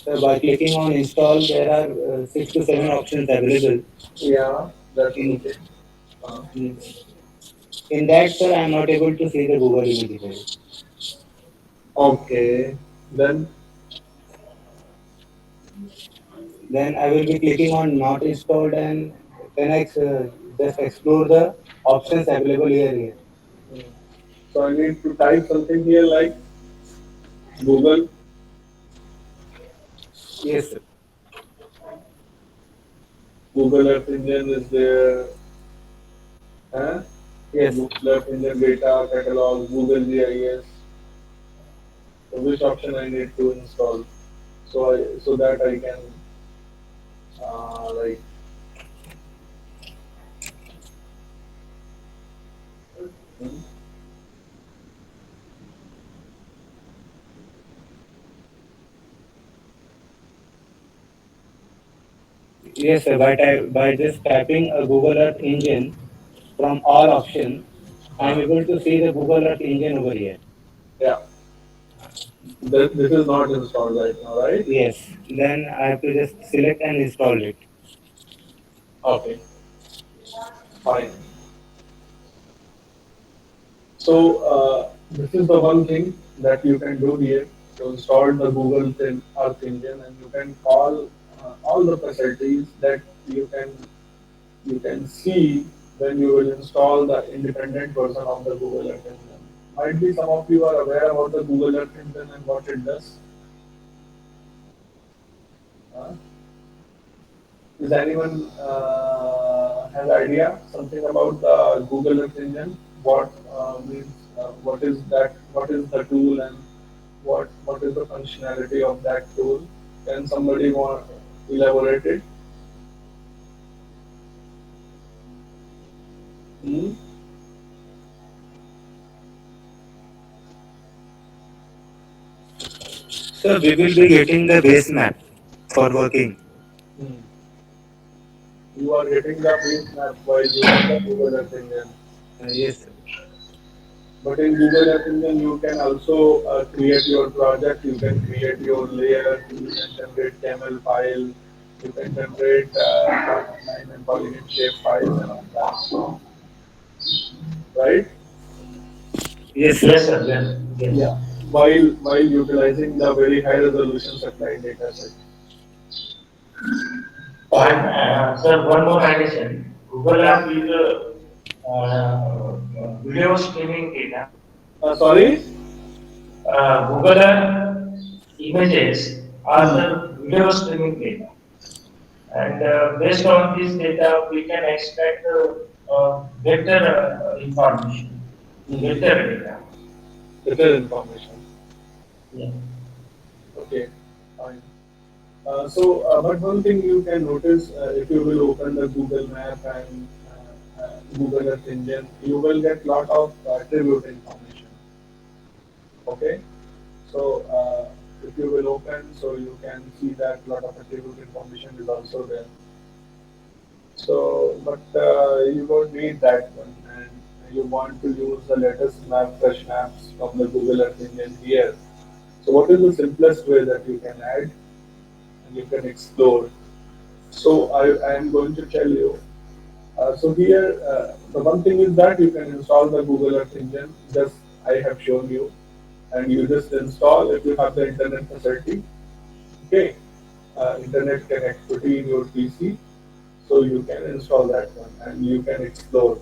So by clicking on install, there are 6 to 7 options available. Yeah, that's In okay. Uh, in that, sir, I am not able to see the Google image file. okay. Then Then I will be clicking on not installed, and then just explore the options available here. mm, so I need to type something here like Google. Yes, sir. Google Earth Engine is there. Huh? Yes, sir. Google Earth Engine data catalog, Google GIS. So which option I need to install? So that I can like. Hmm? Yes, sir. By just typing a Google Earth engine from all options, I am able to see the Google Earth engine over here. Yeah, this is not installed right now, right? Yes. Then I have to just select and install it. Okay, fine. So this is the one thing that you can do here to install the Earth Engine, and you can call all the facilities that you can you can see when you will install the independent version of the Google Earth Engine. Might be some of you are aware about the Google Earth Engine and what it does. Uh, Does anyone has idea something about the Google Earth Engine? What means? What is that? What is the tool and what is the functionality of that tool? Can somebody want elaborate it? Hmm? So we will be getting the base map for working. Hmm. You are getting the base map while using the Google Earth Engine. Yes, sir. But in Google Earth Engine, you can also create your project. You can create your layers. You can generate camel file. You can generate line and polygon shape files and all that. Right? Yes, sir. Yes, sir. Yes. Yes. Yeah. While utilizing the very high resolution satellite data set. And sir, one more addition. Google Earth is video streaming data. Sorry. Google Earth images are Hmm. the video streaming data, and based on this data, we can extract better information, Hmm. better data. Better information. Yeah. Okay. Fine. But one thing you can notice if you will open the Google Map and Google Earth Engine, you will get lot of attribute information. Okay, so if you will open, so you can see that lot of attribute information is also there. So, but you don't need that one, and you want to use the latest map, fresh maps from the Google Earth Engine here. So, what is the simplest way that you can add and you can explore? So I am going to tell you. So here, the one thing is that you can install the Google Earth Engine, just I have shown you, and you just install if you have the internet facility. Okay, internet connectivity in your PC, so you can install that one and you can explore.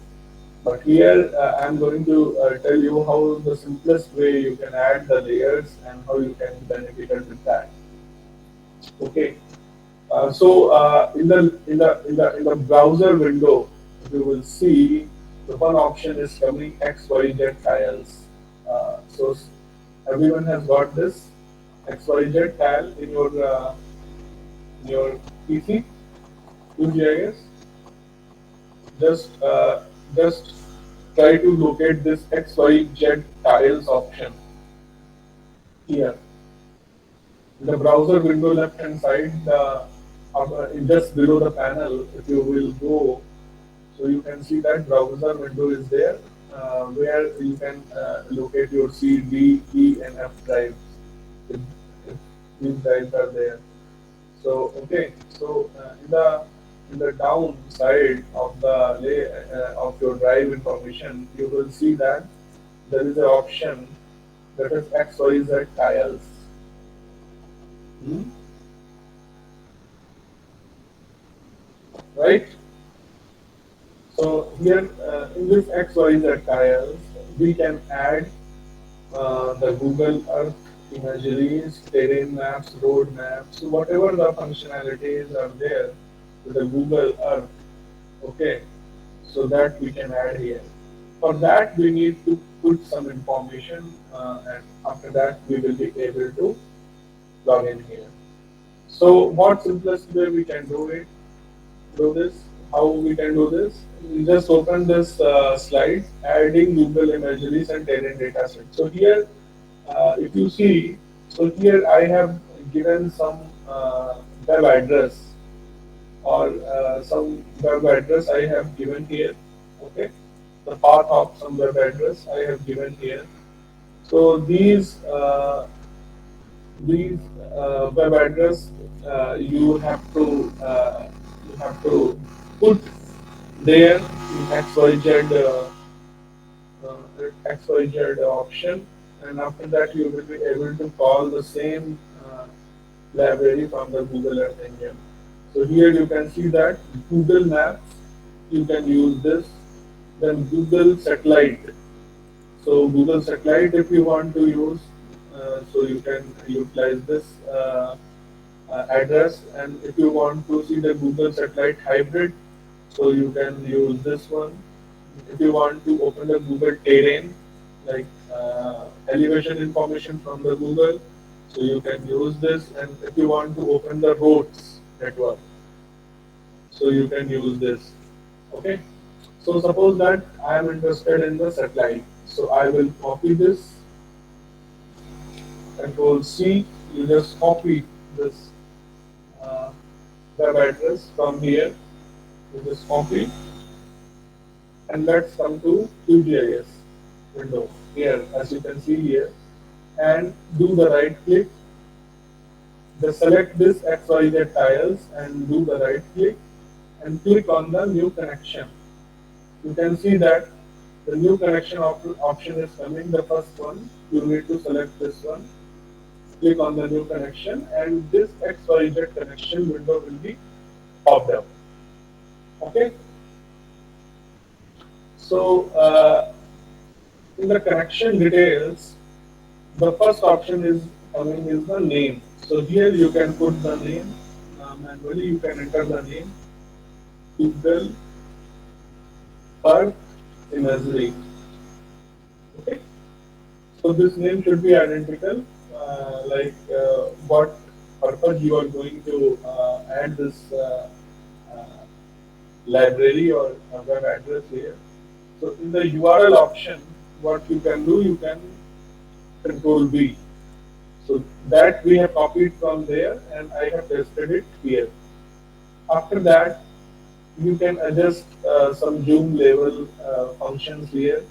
But here, I'm going to tell you how the simplest way you can add the layers and how you can benefit with that. Okay. In the browser window, you will see the one option is coming XYZ tiles. So everyone has got this XYZ tile in your PC, QGIS. Just just try to locate this XYZ tiles option here. In the browser window left hand side, just below the panel, if you will go, so you can see that browser window is there, where you can locate your C, D, E, and F drives. If, if these drives are there. So okay, so in the down side of the of your drive information, you will see that there is an option that is XYZ tiles. Hmm? Right? So here in this XYZ tiles, we can add the Google Earth imageries, terrain maps, road maps, whatever the functionalities are there with the Google Earth. Okay, so that we can add here. For that, we need to put some information, and after that, we will be able to log in here. So, what simplest way we can do this? How we can do this? You just open this slide, adding Google imageries and terrain data set. So here, if you see, so here I have given some web address or some web address I have given here. Okay, the path of some web address I have given here. So these web address you have to put there in XYZ XYZ option, and after that you will be able to call the same library from the Google Earth Engine. So here you can see that Google Maps, you can use this, then Google Satellite. So Google Satellite, if you want to use, so you can utilize this address. And if you want to see the Google Satellite Hybrid, so you can use this one. If you want to open the Google Terrain, like elevation information from the Google, so you can use this. And if you want to open the roads network, so you can use this. Okay. So suppose that I am interested in the satellite. So I will copy this, Control C. You just copy this uh, web address from here. You just copy, and let's come to QGIS window here, as you can see here, and do the right click. Just select this XYZ tiles and do the right click and click on the new connection. You can see that the new connection option is coming. The first one, you need to select this one, click on the new connection, and this XYZ connection window will be popped up. Okay. So in the connection details, the first option is coming is the name. So here you can put the name manually. You can enter the name Google Earth Imagery. Okay. So this name should be identical, what purpose you are going to add this uh, library or web address here. So in the URL option, what you can do, you can control V. So that we have copied from there and I have pasted it here. After that, you can adjust some zoom level functions here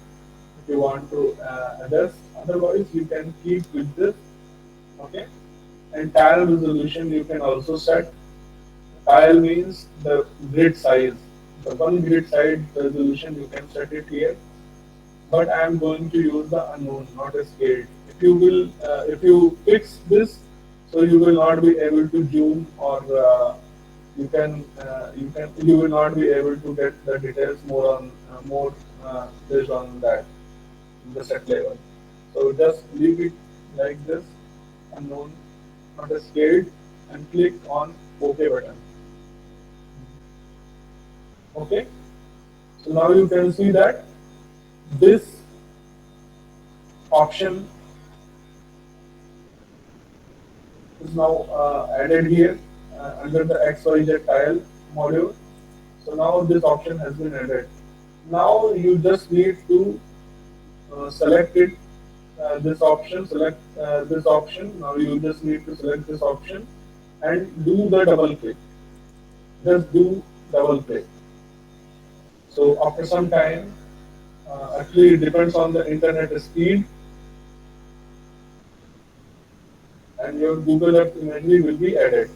if you want to adjust. Otherwise, you can keep with this. Okay. And tile resolution you can also set. Tile means the grid size. The one grid size resolution you can set it here. But I am going to use the unknown, not a scaled. If you fix this, so you will not be able to zoom or you will not be able to get the details more based on that the set level. So just leave it like this, unknown, not a scaled, and click on OK button. Okay. So now you can see that this option is now added here under the XYZ tile module. So now this option has been added. Now you just need to select it, select this option. Now you just need to select this option and do the double click. Just do double click. So after some time, actually it depends on the internet speed, and your Google Earth imagery will be added.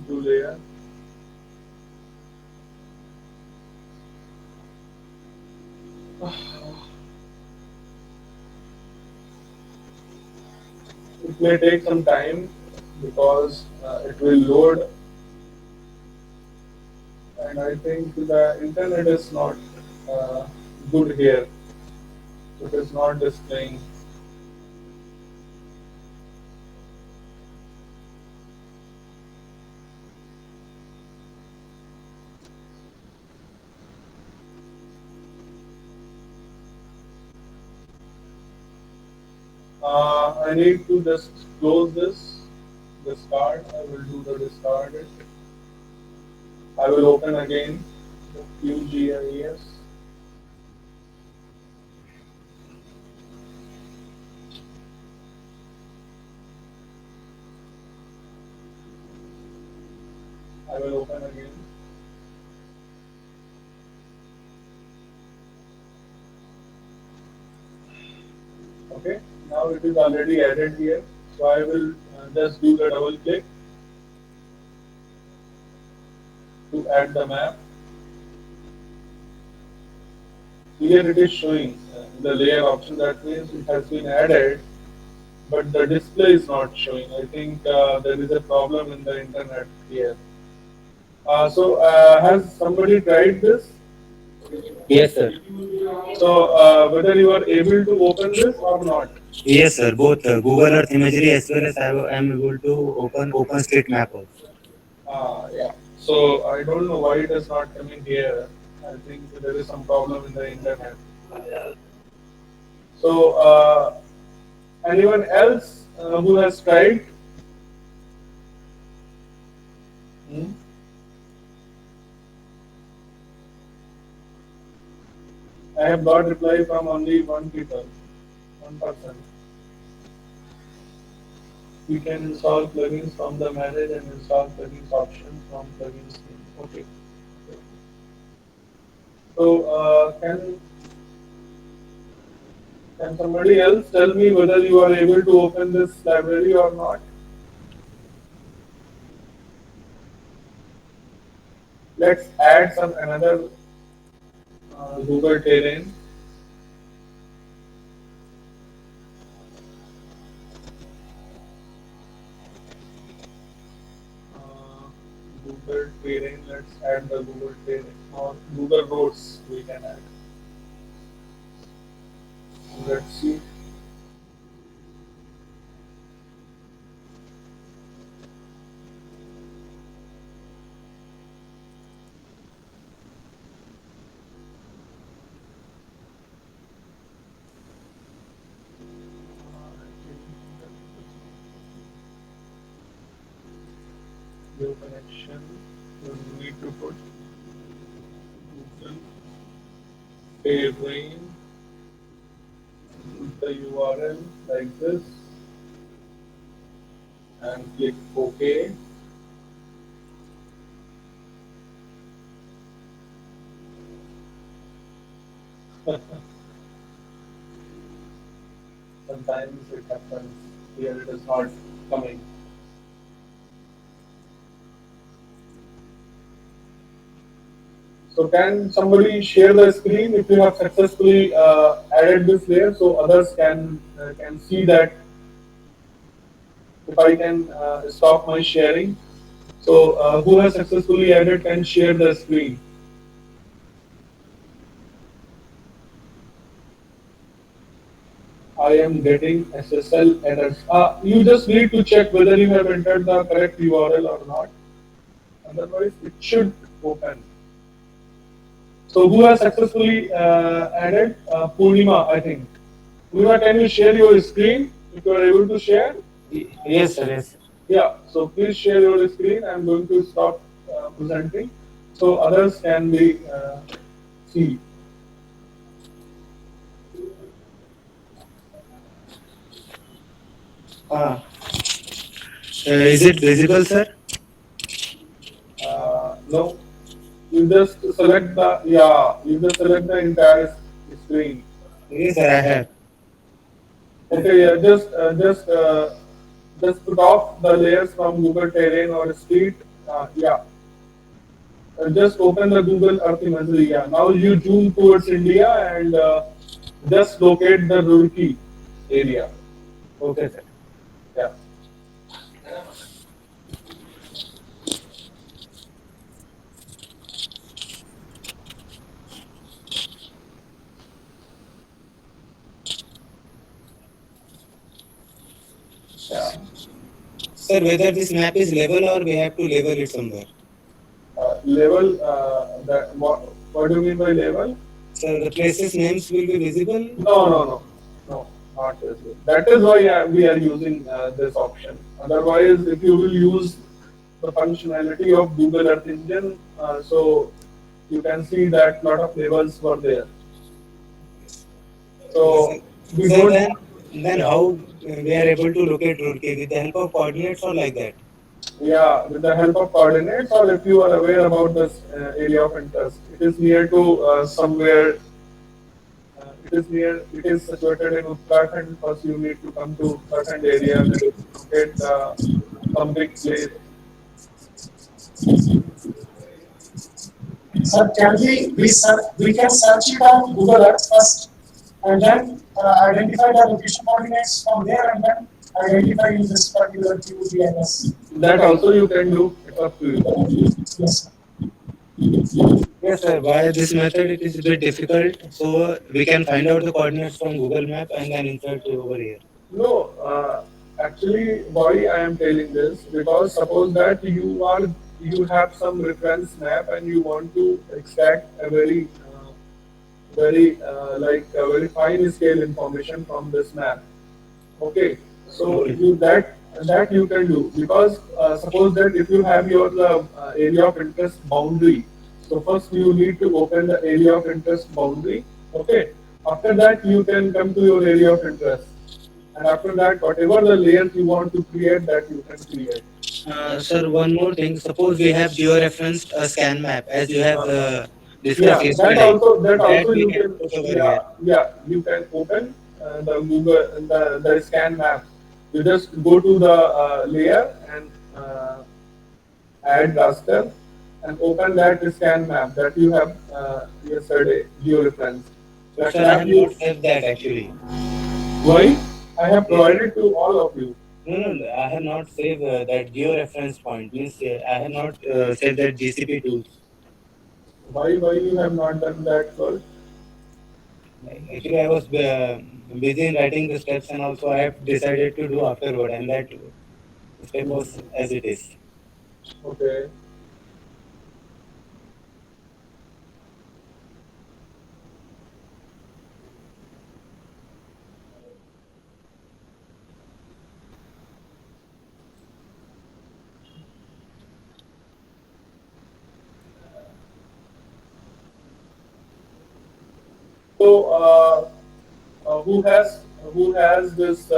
into layer. It may take some time because it will load, and I think the internet is not uh, good here. It is not displaying. I need to just close this discard. I will do the discard it. I will open again the QGIS. I will open again. Okay, now it is already added here. So I will just do the double click to add the map. Here it is showing the layer option. That means it has been added, but the display is not showing. I think there is a problem in the internet here. So has somebody tried this? Yes, sir. So whether you are able to open this or not? Yes, sir. Both Google Earth imagery as well as I am able to open OpenStreetMap also. Yeah. So I don't know why it is not coming here. I think there is some problem in the internet. So anyone else who has tried? Hmm? I have got reply from only one people, one person. We can install plugins from the manage and install plugins option from plugins name. Okay. So can somebody else tell me whether you are able to open this library or not? Let's add some another Google terrain. Uh, Google terrain. Let's add the Google terrain or Google roads. We can add. Let's see. New connection. You need to put Google terrain. Put the URL like this and click OK. Sometimes it happens. Here it is not coming. So can somebody share the screen if you have successfully added this layer so others can see that if I can stop my sharing. So who has successfully added can share the screen. I am getting SSL errors. You just need to check whether you have entered the correct URL or not. Otherwise, it should open. So who has successfully added? Purnima, I think. Purnima, can you share your screen if you are able to share? Yes, sir. Yes. Yeah, so please share your screen. I'm going to stop presenting so others can be see. Is it visible, sir? No, you just select the you just select the entire screen. Yes, sir. I have. Okay, yeah, just put off the layers from Google Terrain or Street Yeah, just open the Google Earth imagery. Yeah, now you zoom towards India and just locate the Roorkee area. Okay, sir. Yeah. Yeah. Sir, whether this map is level or we have to level it somewhere. Level. What do you mean by level? Sir, the places names will be visible No, or no, no, no, not this way. That is why we are using this option. Otherwise, if you will use the functionality of Google Earth Engine, so you can see that lot of labels were there. sir, So we sir, don't. then Yeah, how we are able to locate Roorkee with the help of coordinates or like that? yeah, with the help of coordinates, or if you are aware about this area of interest, it is near to somewhere. It is situated in Uttarakhand. First, you need to come to Uttarakhand area, then locate some big place. So can we can search it on Google Earth first and then identify the location coordinates from there and then identify in this particular QGIS. That also you can do. It's up to you. Yes. Yes, sir. By this method, it is a bit difficult. So we can find out the coordinates from Google Map and then insert it over here. No, actually, why I am telling this because suppose that you have some reference map and you want to extract a very very fine scale information from this map. Okay, so Okay. that you can do because suppose that if you have your area of interest boundary, so first you need to open the area of interest boundary. Okay, after that you can come to your area of interest, and after that whatever the layers you want to create, that you can create. Sir, one more thing. Suppose we have georeferenced a scan map as you have discussed Yeah, yesterday. that That also we you can can. put over here. Yeah, you can open the Google the scan map. You just go to the layer and add raster and open that scan map that you have yesterday georeference. But That sir, I map have not you. saved that actually. Why? I have Yes. provided to all of you. No, no, no, I have not saved that georeference point. Means I have not saved that GCP tools. Why you have not done that first? Actually, I was busy in writing the steps, and also I have decided to do afterward, and that step was as it is. Okay. So who has this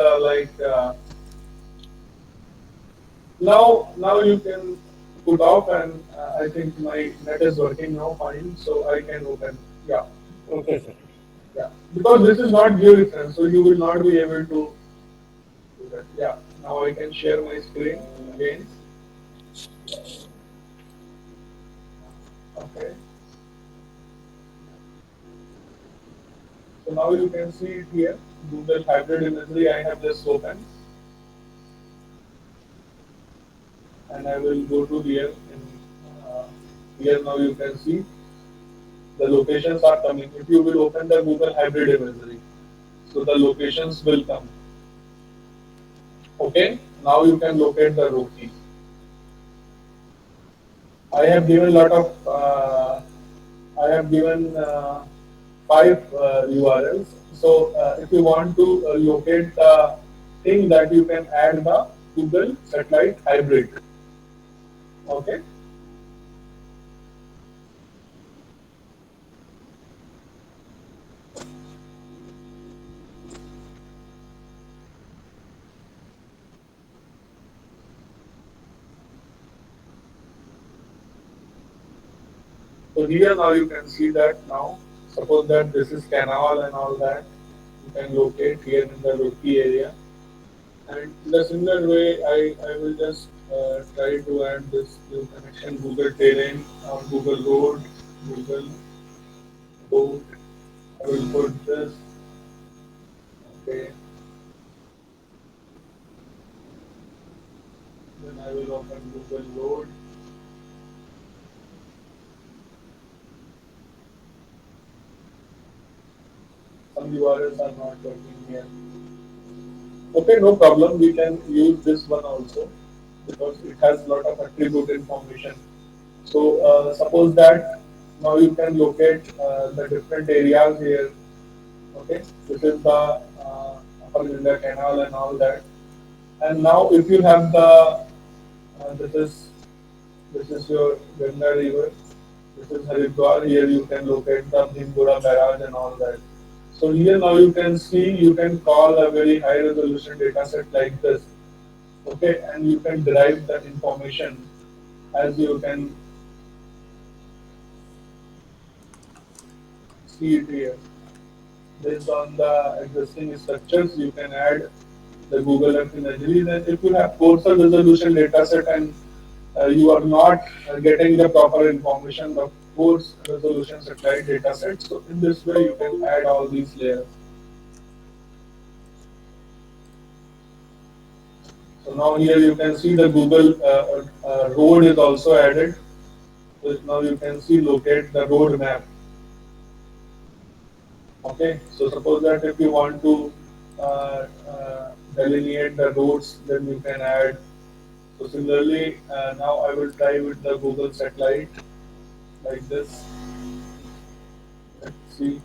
now you can put off and I think my net is working now fine, so I can open. Yeah, Okay, sir. yeah. Because this is not georeference, so you will not be able to do that. Yeah. Now I can share my screen again. Okay. So now you can see it here. Google Hybrid Imagery I have just opened, and I will go to here. Here now you can see the locations are coming. If you will open the Google Hybrid Imagery, so the locations will come. Okay, now you can locate the Roorkee. I have given lot of I have given five URLs. So if you want to locate the thing, that you can add the Google Satellite Hybrid. Okay. So here now you can see that now. Suppose that this is canal and all that. You can locate here in the Roorkee area. And in the similar way, I will just try to add this new connection Google Terrain or Google Road, Google Boat. I will put this. Okay. Then I will open Google Road. Some URLs are not working here. Okay, no problem. We can use this one also because it has a lot of attribute information. So suppose that now you can locate the different areas here. Okay, this is the Upper Ganga Canal and all that. And now if you have the this is your Ganga River. This is Haridwar. Here you can locate the Bhimbura Barrage and all that. So here now you can see you can call a very high resolution data set like this. Okay, and you can derive that information as you can see it here. Based on the existing structures, you can add the Google Earth imagery. Then if you have coarser resolution data set and you are not getting the proper information, the coarse resolution satellite data set. So in this way, you can add all these layers. So now here you can see the Google road is also added. So now you can see locate the road map. Okay, so suppose that if you want to delineate the roads, then you can add. So similarly, now I will try with the Google satellite like this. Let's see.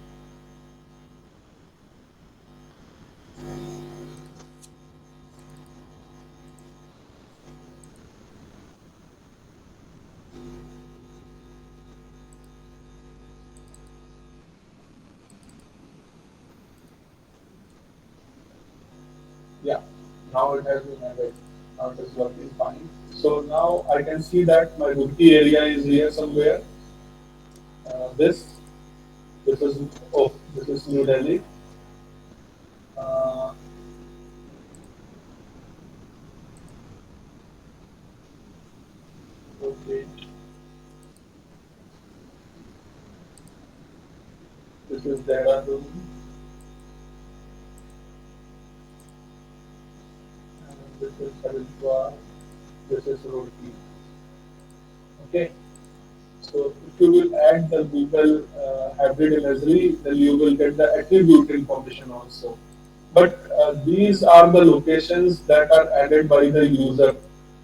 Yeah, now it has been added. Now it is working fine. So now I can see that my Roorkee area is here somewhere. This is this is New Delhi. Uh, okay, this is Dehradun. And this is Haridwar. This is Roorkee. Okay. So if you will add the Google hybrid imagery, then you will get the attribute information also. But these are the locations that are added by the user.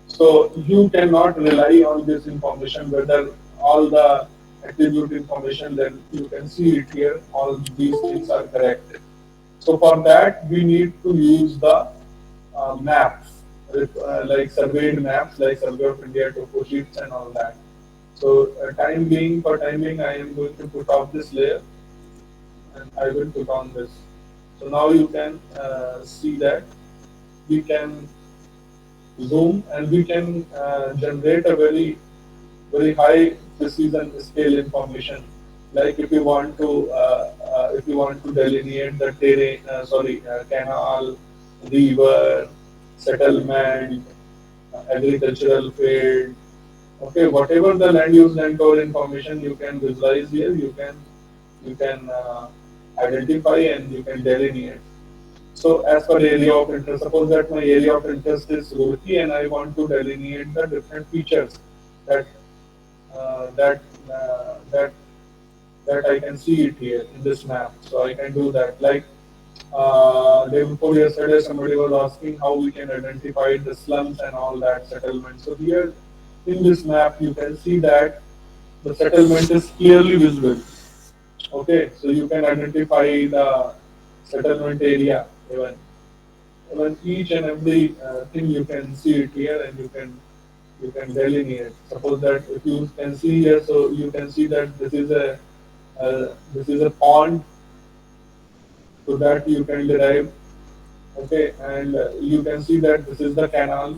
So you cannot rely on this information whether all the attribute information then you can see it here, all these things are correct. So for that we need to use the maps, like surveyed maps, like Survey of India, topo sheets and all that. So for time being, I am going to put off this layer and I will put on this. So now you can see that we can zoom and we can generate a very high precision scale information. Like if you want to delineate the terrain, canal, river, settlement, agricultural field. Okay, whatever the land use land cover information you can visualize here, you can identify and you can delineate. So as per area of interest, suppose that my area of interest is Roorkee and I want to delineate the different features that uh, that uh, that that I can see it here in this map. So I can do that. Like day before yesterday, somebody was asking how we can identify the slums and all that settlement. So here in this map, you can see that the settlement is clearly visible. Okay, so you can identify the settlement area even each and every thing you can see it here and you can delineate. Suppose that if you can see here, so you can see that this is a pond, so that you can derive. Okay, and you can see that this is the canal,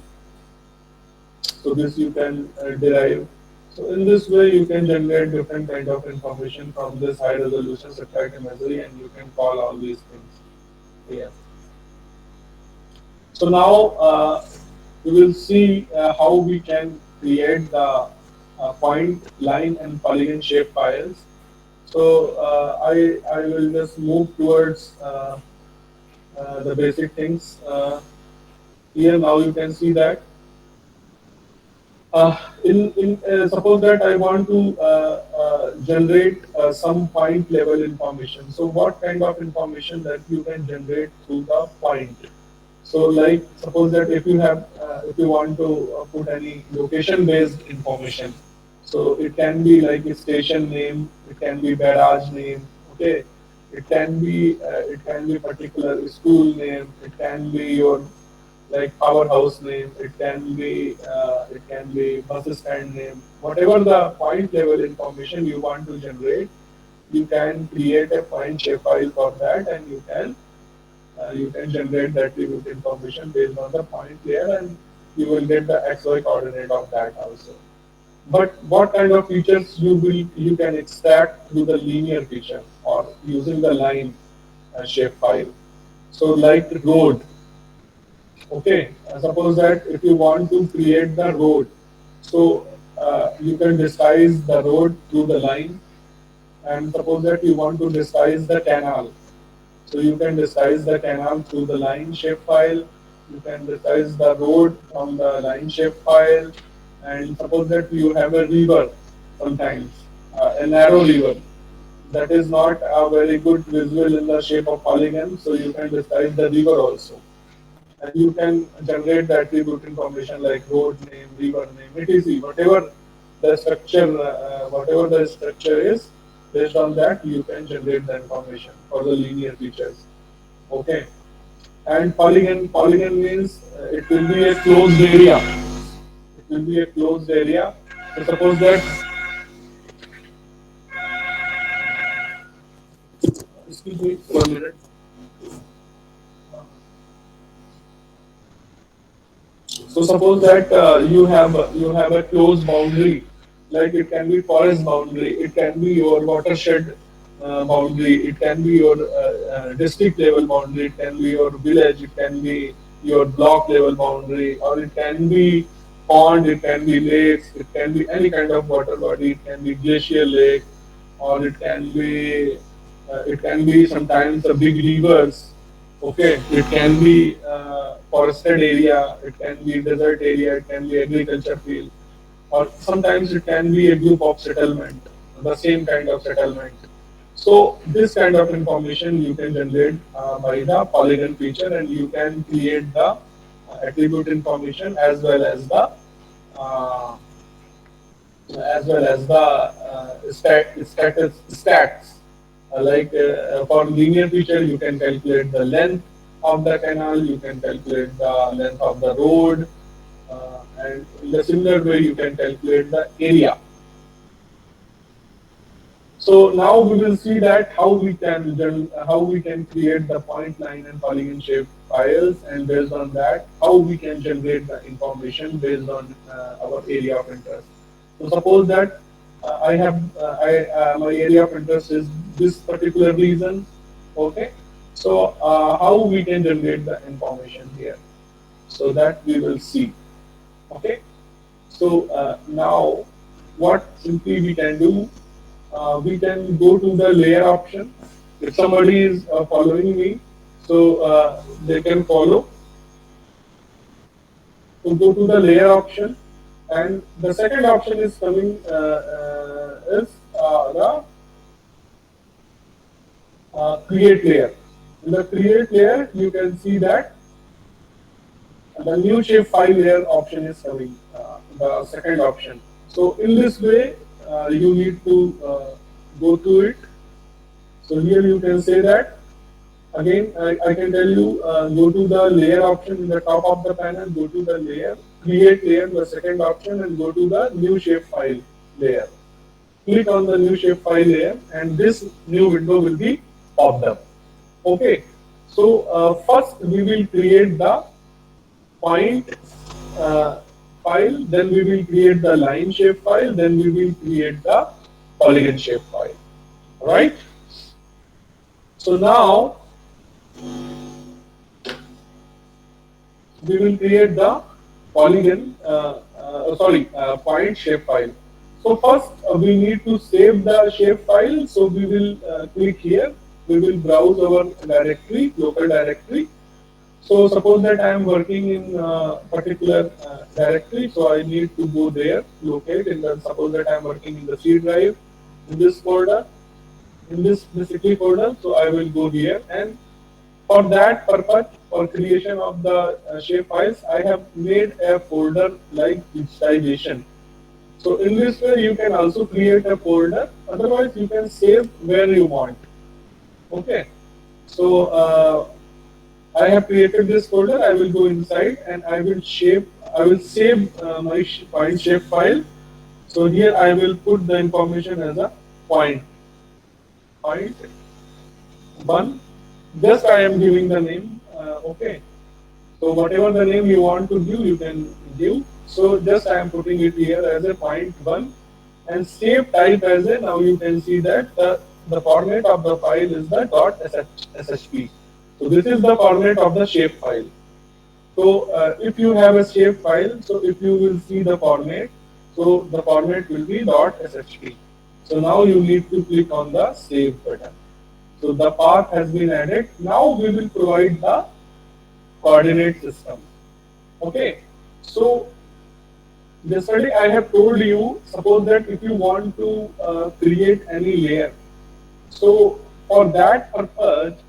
so this you can derive. So in this way, you can generate different kind of information from this high resolution satellite imagery, and you can call all these things here. So now we will see how we can create the point, line, and polygon shape files. So I will just move towards the basic things. Here now you can see that suppose that I want to generate some point level information. So what kind of information that you can generate through the point? So like suppose that if you want to put any location based information, so it can be like a station name, it can be barrage name, okay, it can be particular school name, it can be your like powerhouse name, it can be bus stand name, whatever the point level information you want to generate, you can create a point shape file for that, and you can generate the attribute information based on the point layer, and you will get the XY coordinate of that also. But what kind of features you can extract through the linear feature or using the line shape file. So like road, okay. Suppose that if you want to create the road, so you can disguise the road through the line, and suppose that you want to disguise the canal. So you can disguise the canal through the line shape file. You can disguise the road from the line shape file. And suppose that you have a river sometimes, a narrow river that is not a very good visual in the shape of polygon. So you can disguise the river also. And you can generate the attribute information like road name, river name, etc. Whatever the structure is, based on that you can generate the information for the linear features. Okay. And polygon means it will be a closed area. It will be a closed area. So suppose that, excuse me, 1 minute. So suppose that you have a closed boundary, like it can be forest boundary, it can be your watershed boundary, it can be your district level boundary, it can be your village, it can be your block level boundary, or it can be pond, it can be lakes, it can be any kind of water body, it can be glacier lake, or it can be sometimes the big rivers. Okay, it can be forested area, it can be desert area, it can be agriculture field, or sometimes it can be a group of settlement, the same kind of settlement. So this kind of information you can generate by the polygon feature, and you can create the attribute information uh, as well as the stats. For linear feature, you can calculate the length of the canal, you can calculate the length of the road, and in the similar way, you can calculate the area. So now we will see that how we can create the point line and polygon shape files, and based on that, how we can generate the information based on our area of interest. So suppose that my area of interest is this particular region. Okay. So how we can generate the information here? So that we will see. Okay. So now what simply we can do, we can go to the layer option. If somebody is following me, so they can follow. So go to the layer option, and the second option is coming is the create layer. In the create layer, you can see that the new shape file layer option is coming, the second option. So in this way, you need to go to it. So here you can say that again. I can tell you, go to the layer option in the top of the panel. Go to the layer, create layer, the second option, and go to the new shape file layer. Click on the new shape file layer, and this new window will be popped up. Okay. So first we will create the point uh, file, then we will create the line shape file, then we will create the polygon shape file. Right? So now we will create the polygon, point shapefile. So first we need to save the shapefile. So we will click here. We will browse our directory, local directory. So suppose that I am working in particular directory, so I need to go there, locate in the, suppose that I am working in the C drive, in this folder, in this basically folder, so I will go here, and for that purpose, for creation of the shape files, I have made a folder like digitization. So in this way, you can also create a folder, otherwise you can save where you want. Okay, so I have created this folder. I will go inside and I will shape. I will save my point shape file. So here I will put the information as a point one. Just I am giving the name. Okay. So whatever the name you want to give, you can give. So just I am putting it here as a point one, and save type as a. Now you can see that the format of the file is the .shp. So this is the format of the shape file. So if you have a shape file, so if you will see the format, so the format will be .shp. So now you need to click on the save button. So the path has been added. Now we will provide the coordinate system. Okay. So yesterday I have told you, suppose that if you want to create any layer, so for that purpose,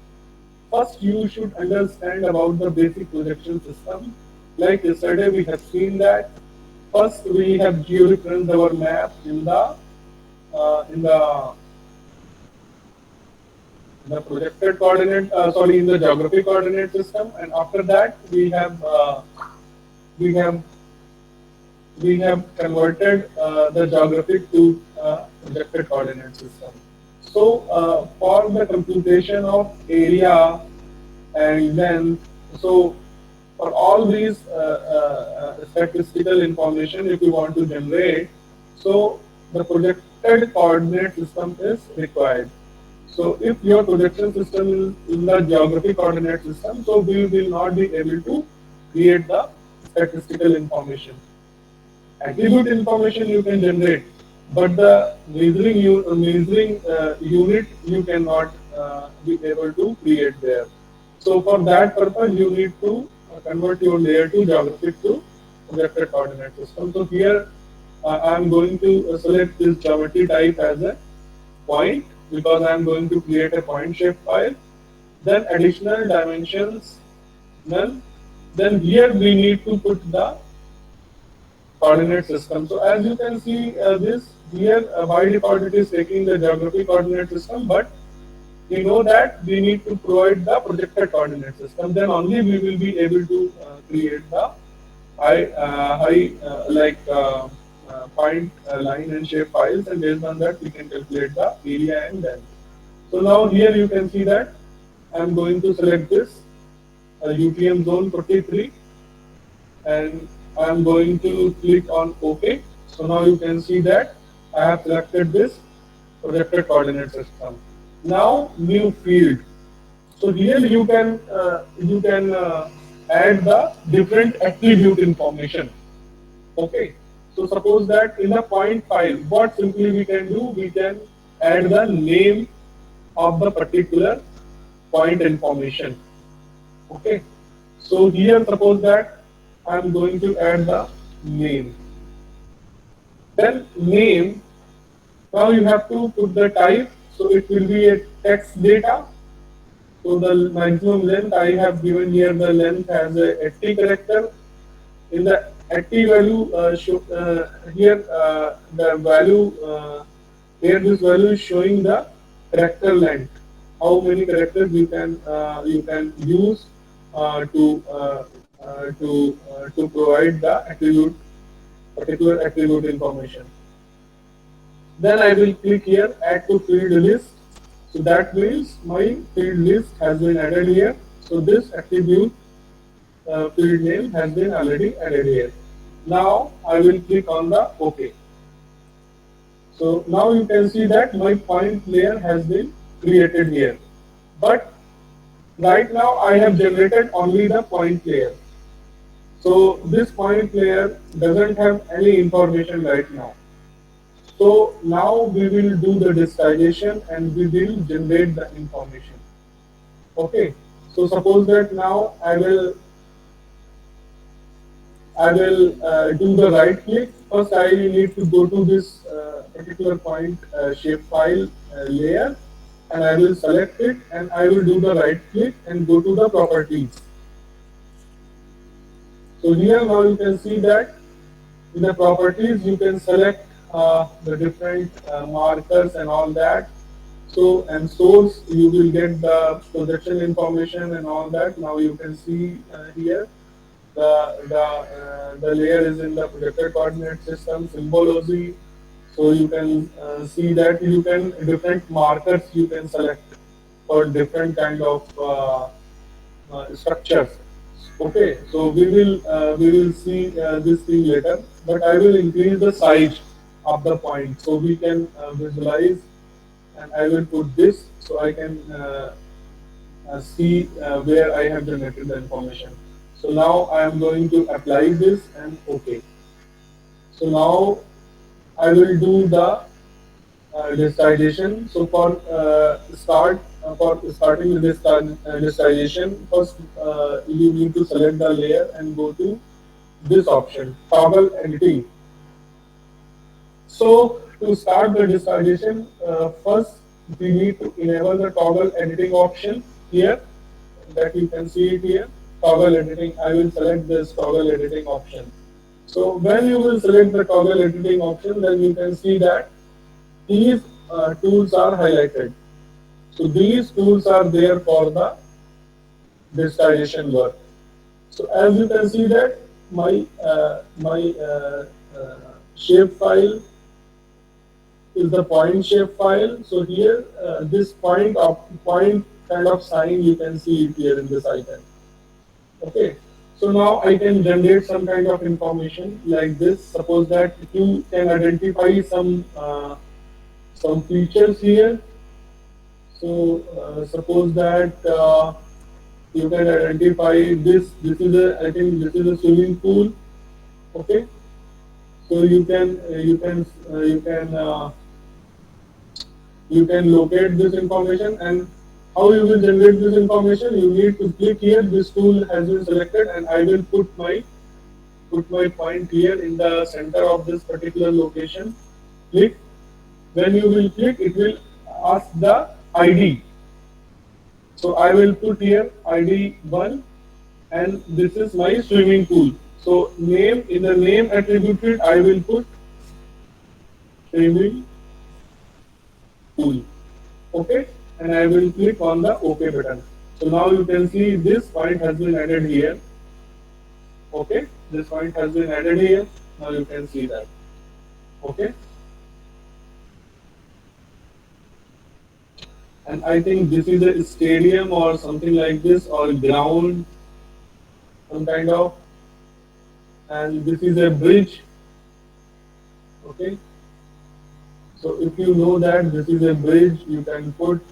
first you should understand about the basic projection system. Like yesterday we have seen that first we have georeferenced our map in the uh, in the projected coordinate, in the geographic coordinate system, and after that we have we have converted the geographic to projected coordinate system. So for the computation of area, and then so for all these statistical information, if you want to generate, so the projected coordinate system is required. So if your projection system is in the geographic coordinate system, so we will not be able to create the statistical information. Attribute information you can generate, but the measuring unit you cannot be able to create there. So for that purpose, you need to convert your layer to geographic to projected coordinate system. So here I am going to select this geometry type as a point, because I am going to create a point shape file. Then additional dimensions, none. Then here we need to put the coordinate system. So as you can see, this here by default it is taking the geographic coordinate system, but we know that we need to provide the projected coordinate system. Then only we will be able to create the point, line and shape files, and based on that we can calculate the area and length. So now here you can see that I am going to select this UTM zone 43, and I am going to click on OK. So now you can see that I have selected this projected coordinate system. Now new field. So here you can add the different attribute information. Okay. So suppose that in the point file, what simply we can do, we can add the name of the particular point information. Okay. So here suppose that I am going to add the name. Then name, now you have to put the type, so it will be a text data. So the maximum length I have given here, the length as a 80 character. In the 80 value, here the value, here this value is showing the character length. How many characters you can use to provide the attribute, particular attribute information. Then I will click here, add to field list. So that means my field list has been added here. So this attribute field name has been already added here. Now I will click on the OK. So now you can see that my point layer has been created here. But right now I have generated only the point layer. So this point layer doesn't have any information right now. So now we will do the discretization and we will generate the information. Okay. So suppose that now I will do the right click. First, I need to go to this particular point shapefile layer, and I will select it, and I will do the right click and go to the properties. So here now you can see that in the properties you can select the different markers and all that. So and source you will get the projection information and all that. Now you can see here the layer is in the projected coordinate system symbology. So you can see that you can different markers you can select for different kind of structures. Okay, so we will see this thing later, but I will increase the size of the point so we can visualize, and I will put this so I can see where I have generated the information. So now I am going to apply this and OK. So now I will do the digitization. So for starting the digitization, first you need to select the layer and go to this option, toggle editing. So to start the digitization, first we need to enable the toggle editing option here that you can see it here. Toggle editing. I will select this toggle editing option. So when you will select the toggle editing option, then you can see that these tools are highlighted. So these tools are there for the digitization work. So as you can see that my shape file is the point shape file. So here this point kind of sign you can see it here in this icon. Okay. So now I can generate some kind of information like this. Suppose that you can identify some features here. So suppose that you can identify this. This is a I think this is a swimming pool. Okay. So you can locate this information, and how you will generate this information. You need to click here. This tool has been selected, and I will put my point here in the center of this particular location. Click. When you will click, it will ask the ID. So I will put here ID 1, and this is my swimming pool. So name in the name attributed I will put swimming pool. Okay, and I will click on the OK button. So now you can see this point has been added here. Okay, this point has been added here. Now you can see that. Okay, and I think this is a stadium or something like this, or ground, some kind of, and this is a bridge. Okay, so if you know that this is a bridge, you can put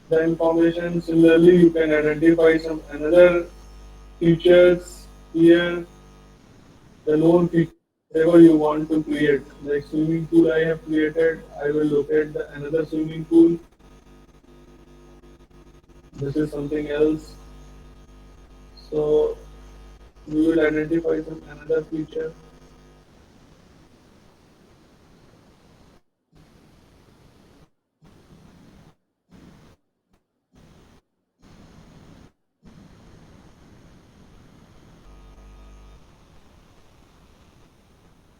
the information. Similarly, you can identify some another features here, the known features, whatever you want to create. Like swimming pool I have created, I will locate another swimming pool. This is something else. So we will identify some another feature.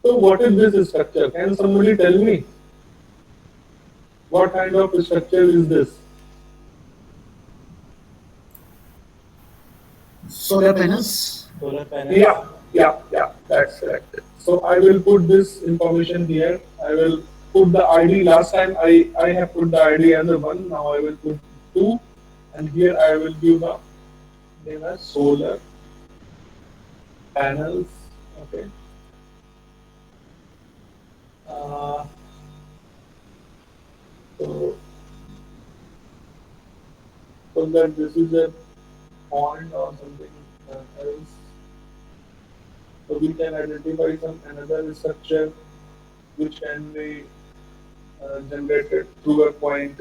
So what is this structure? Can somebody tell me what kind of structure is this? Solar panels. Solar panel. Yeah, that's correct. So I will put this information here. I will put the ID. Last time I have put the ID as a 1. Now I will put 2, and here I will give the name as solar panels. Okay. Uh, so so that this is a pond or something else. So we can identify some another structure which can be generated through a point.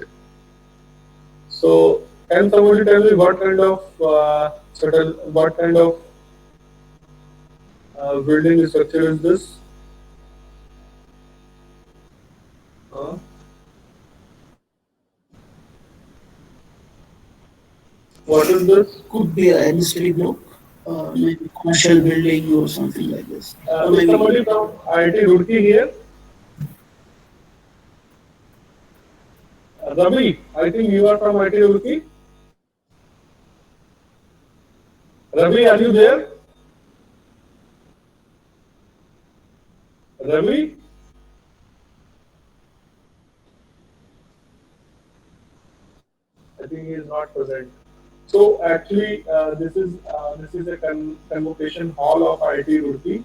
So can somebody tell me what kind of what kind of building structure is this? Uh, what is this? Could be a industry block, maybe commercial building or something like this. Or Is maybe somebody from IIT Roorkee here? Ravi, I think you are from IIT Roorkee. Ravi, are you there? Ravi? I think he is not present. So actually, this is a convocation hall of IIT Roorkee.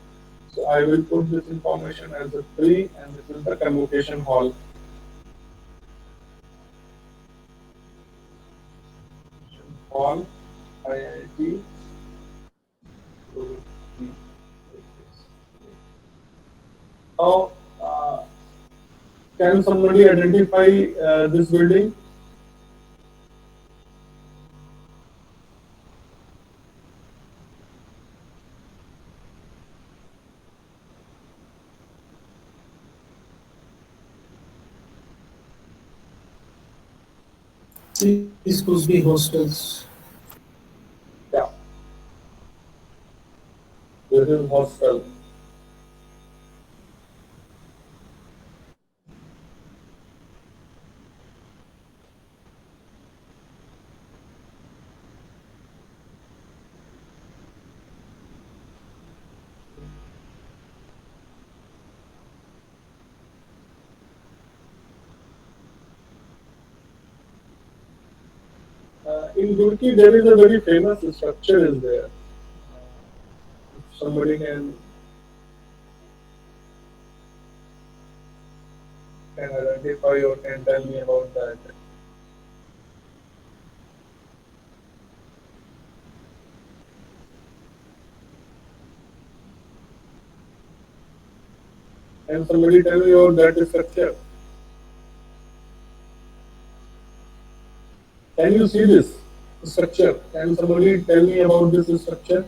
So I will put this information as a free, and this is the convocation hall. Hall IIT Roorkee. Now, can somebody identify this building? this could be hostels. Yeah, this is hostel. In Roorkee, there is a very famous structure is there. If somebody can identify or can tell me about that. Can somebody tell me about that structure? Can you see this structure? Can somebody tell me about this structure?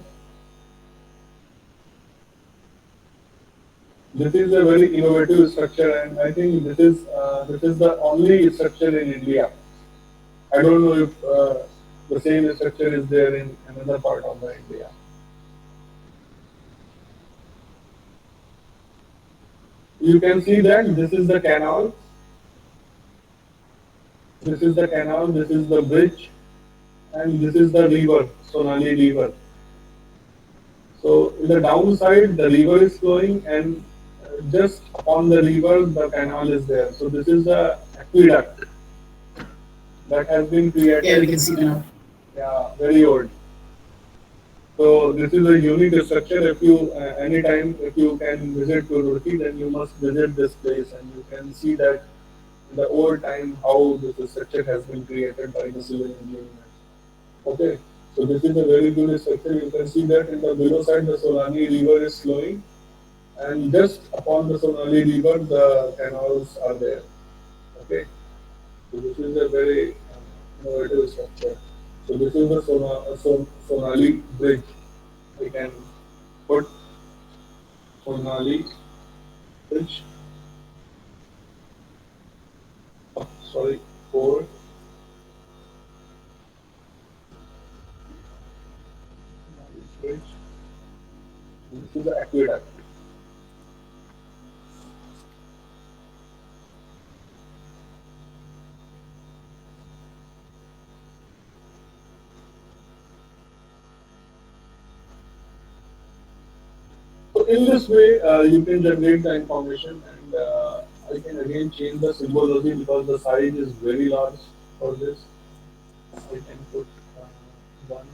This is a very innovative structure, and I think this is the only structure in India. I don't know if the same structure is there in another part of the India. You can see that this is the canal. This is the canal. This is the bridge, and this is the river, Sonali River. So in the downside, the river is flowing, and just on the river, the canal is there. So this is the aqueduct that has been Yeah, we created. can see now. Yeah, very old. So this is a unique structure. If you anytime if you can visit to Roorkee, then you must visit this place, and you can see that in the old time how this structure has been created by the civil engineer. Okay, so this is a very good structure. You can see that in the below side the Solani River is flowing, and just upon the Sonali River the canals are there. Okay, so this is a very innovative structure. So this is the Sonali Bridge. We can put Sonali Bridge. Sorry, for Sonali Bridge. This is the aqueduct. So in this way, you can generate the information, and I can again change the symbology because the size is very large for this. I can put one.